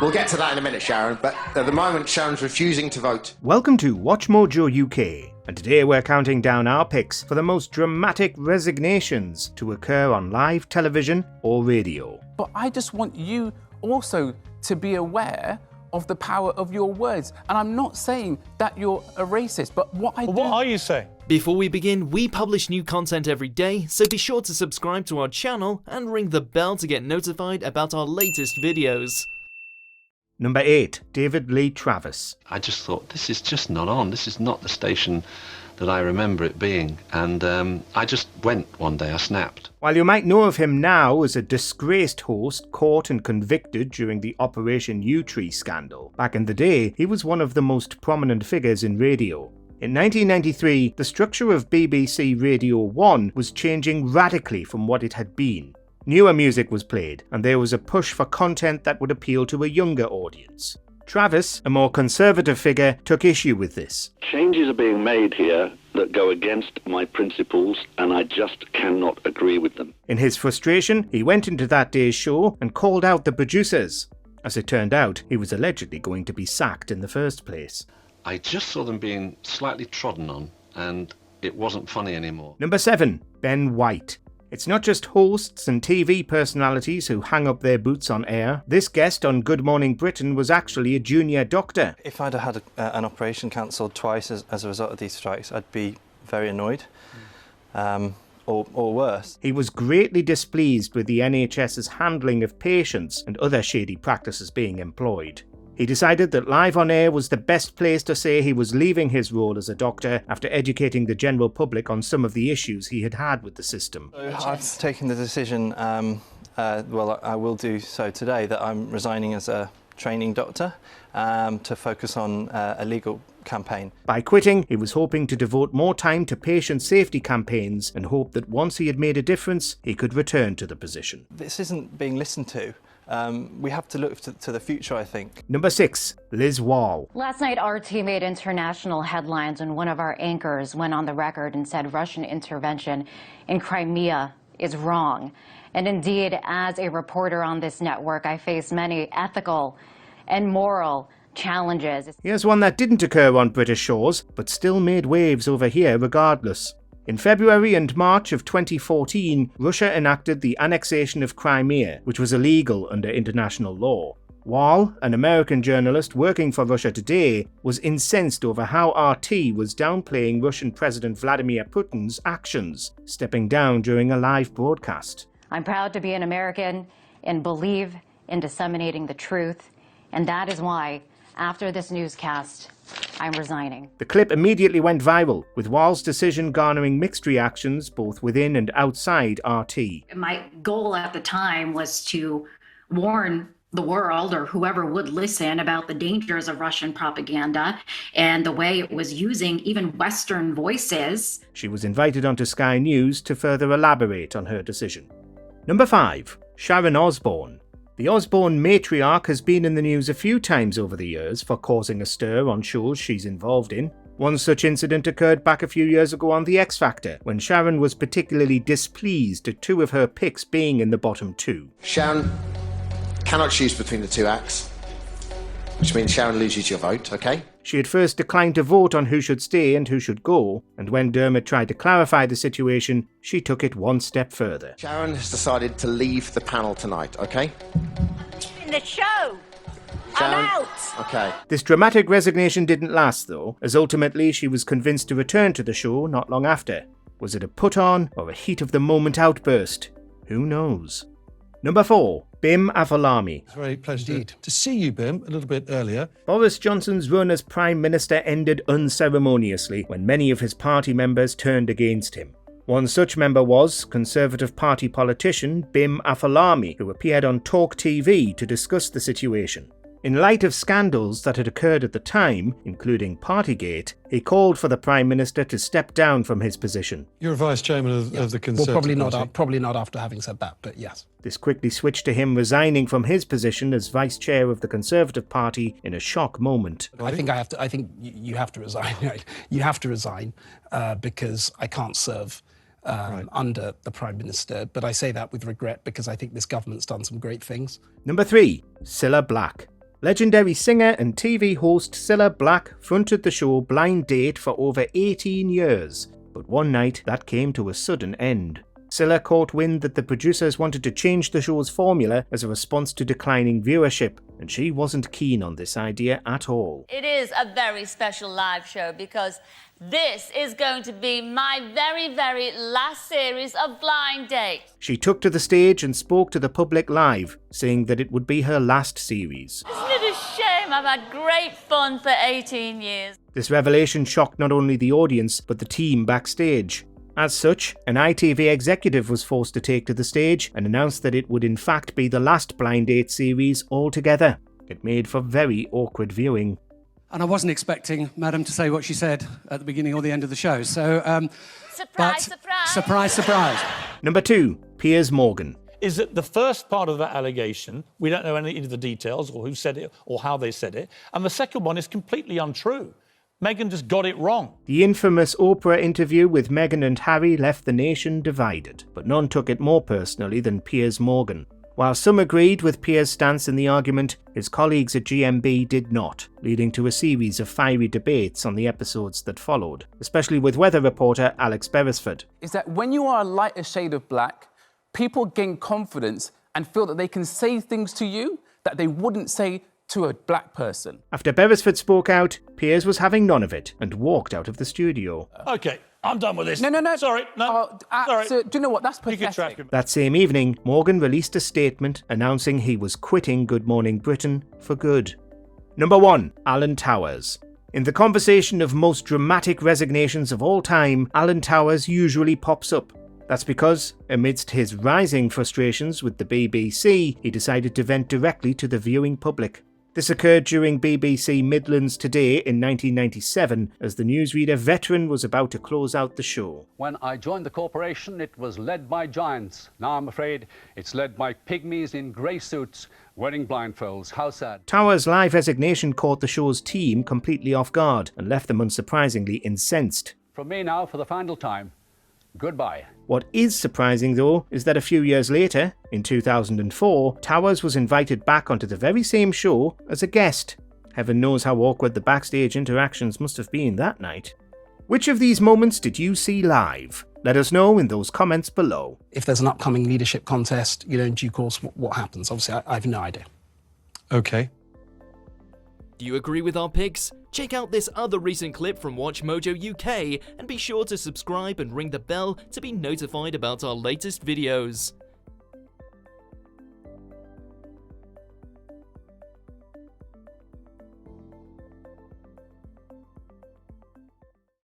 We'll get to that in a minute, Sharon, but at the moment, Sharon's refusing to vote. Welcome to WatchMojoUK, and today we're counting down our picks for the most dramatic resignations to occur on live television or radio. But I just want you also to be aware of the power of your words. And I'm not saying that you're a racist, but what are you saying? Before we begin, we publish new content every day, so be sure to subscribe to our channel and ring the bell to get notified about our latest videos. Number 8. David Lee Travis. I just thought, this is just not on. This is not the station that I remember it being. And I just went one day, I snapped. While you might know of him now as a disgraced host caught and convicted during the Operation U-Tree scandal, back in the day he was one of the most prominent figures in radio. In 1993, the structure of BBC Radio 1 was changing radically from what it had been. Newer music was played, and there was a push for content that would appeal to a younger audience. Travis, a more conservative figure, took issue with this. Changes are being made here that go against my principles, and I just cannot agree with them. In his frustration, he went into that day's show and called out the producers. As it turned out, he was allegedly going to be sacked in the first place. I just saw them being slightly trodden on, and it wasn't funny anymore. Number 7. Ben White. It's not just hosts and TV personalities who hang up their boots on air. This guest on Good Morning Britain was actually a junior doctor. If I'd had an operation cancelled twice as a result of these strikes, I'd be very annoyed, or worse. He was greatly displeased with the NHS's handling of patients and other shady practices being employed. He decided that live on air was the best place to say he was leaving his role as a doctor after educating the general public on some of the issues he had had with the system. I've taken the decision, well, I will do so today, that I'm resigning as a training doctor to focus on a legal campaign. By quitting, he was hoping to devote more time to patient safety campaigns and hoped that once he had made a difference, he could return to the position. This isn't being listened to. We have to look to the future, I think. Number 6. Liz Wall. Last night, RT made international headlines when one of our anchors went on the record and said Russian intervention in Crimea is wrong. And indeed, as a reporter on this network, I face many ethical and moral challenges. Here's one that didn't occur on British shores, but still made waves over here regardless. In February and March of 2014, Russia enacted the annexation of Crimea, which was illegal under international law. Wall, an American journalist working for Russia Today, was incensed over how RT was downplaying Russian President Vladimir Putin's actions, stepping down during a live broadcast. I'm proud to be an American and believe in disseminating the truth, and that is why, after this newscast, I'm resigning. The clip immediately went viral, with Wall's decision garnering mixed reactions both within and outside RT. My goal at the time was to warn the world, or whoever would listen, about the dangers of Russian propaganda and the way it was using even Western voices. She was invited onto Sky News to further elaborate on her decision. Number 5. Sharon Osborne. The Osborne matriarch has been in the news a few times over the years for causing a stir on shows she's involved in. One such incident occurred back a few years ago on The X Factor, when Sharon was particularly displeased at 2 of her picks being in the bottom 2. Sharon cannot choose between the 2 acts, which means Sharon loses your vote, okay? She had first declined to vote on who should stay and who should go, and when Dermot tried to clarify the situation, she took it one step further. Sharon has decided to leave the panel tonight, okay? In the show! Sharon, I'm out! Okay. This dramatic resignation didn't last though, as ultimately she was convinced to return to the show not long after. Was it a put-on or a heat-of-the-moment outburst? Who knows? Number 4. Bim Afolami. It's a very pleasure to see you, Bim, a little bit earlier. Boris Johnson's run as Prime Minister ended unceremoniously when many of his party members turned against him. One such member was Conservative Party politician Bim Afolami, who appeared on Talk TV to discuss the situation. In light of scandals that had occurred at the time, including Partygate, he called for the Prime Minister to step down from his position. You're a Vice Chairman of the Conservative Party. Probably not after having said that, but yes. This quickly switched to him resigning from his position as Vice Chair of the Conservative Party in a shock moment. I think you have to resign. You have to resign because I can't serve under the Prime Minister, but I say that with regret because I think this government's done some great things. Number 3. Sila Black. Legendary singer and TV host Sila Black fronted the show Blind Date for over 18 years, but one night that came to a sudden end. Cilla caught wind that the producers wanted to change the show's formula as a response to declining viewership, and she wasn't keen on this idea at all. It is a very special live show because this is going to be my very, very last series of Blind Date. She took to the stage and spoke to the public live, saying that it would be her last series. Isn't it a shame? I've had great fun for 18 years. This revelation shocked not only the audience, but the team backstage. As such, an ITV executive was forced to take to the stage and announced that it would in fact be the last Blind Date series altogether. It made for very awkward viewing. And I wasn't expecting Madam to say what she said at the beginning or the end of the show, so... surprise, surprise! Surprise, surprise! Number 2, Piers Morgan. Is that the first part of that allegation, we don't know any of the details or who said it or how they said it, and the second one is completely untrue. Meghan just got it wrong. The infamous Oprah interview with Meghan and Harry left the nation divided, but none took it more personally than Piers Morgan. While some agreed with Piers' stance in the argument, his colleagues at GMB did not, leading to a series of fiery debates on the episodes that followed, especially with weather reporter Alex Beresford. Is that when you are a lighter shade of black, people gain confidence and feel that they can say things to you that they wouldn't say to a black person. After Beresford spoke out, Piers was having none of it and walked out of the studio. OK, I'm done with this. No. Sorry, no. Sorry. So, do you know what? That's pathetic. That same evening, Morgan released a statement announcing he was quitting Good Morning Britain for good. Number 1, Alan Towers. In the conversation of most dramatic resignations of all time, Alan Towers usually pops up. That's because, amidst his rising frustrations with the BBC, he decided to vent directly to the viewing public. This occurred during BBC Midlands Today in 1997 as the newsreader veteran was about to close out the show. When I joined the corporation, it was led by giants. Now I'm afraid it's led by pygmies in grey suits wearing blindfolds. How sad. Towers' live resignation caught the show's team completely off guard and left them unsurprisingly incensed. From me now, for the final time, goodbye. What is surprising, though, is that a few years later, in 2004, Towers was invited back onto the very same show as a guest. Heaven knows how awkward the backstage interactions must have been that night. Which of these moments did you see live? Let us know in those comments below. If there's an upcoming leadership contest, in due course, what happens? Obviously, I have no idea. OK. Do you agree with our picks? Check out this other recent clip from WatchMojoUK and be sure to subscribe and ring the bell to be notified about our latest videos.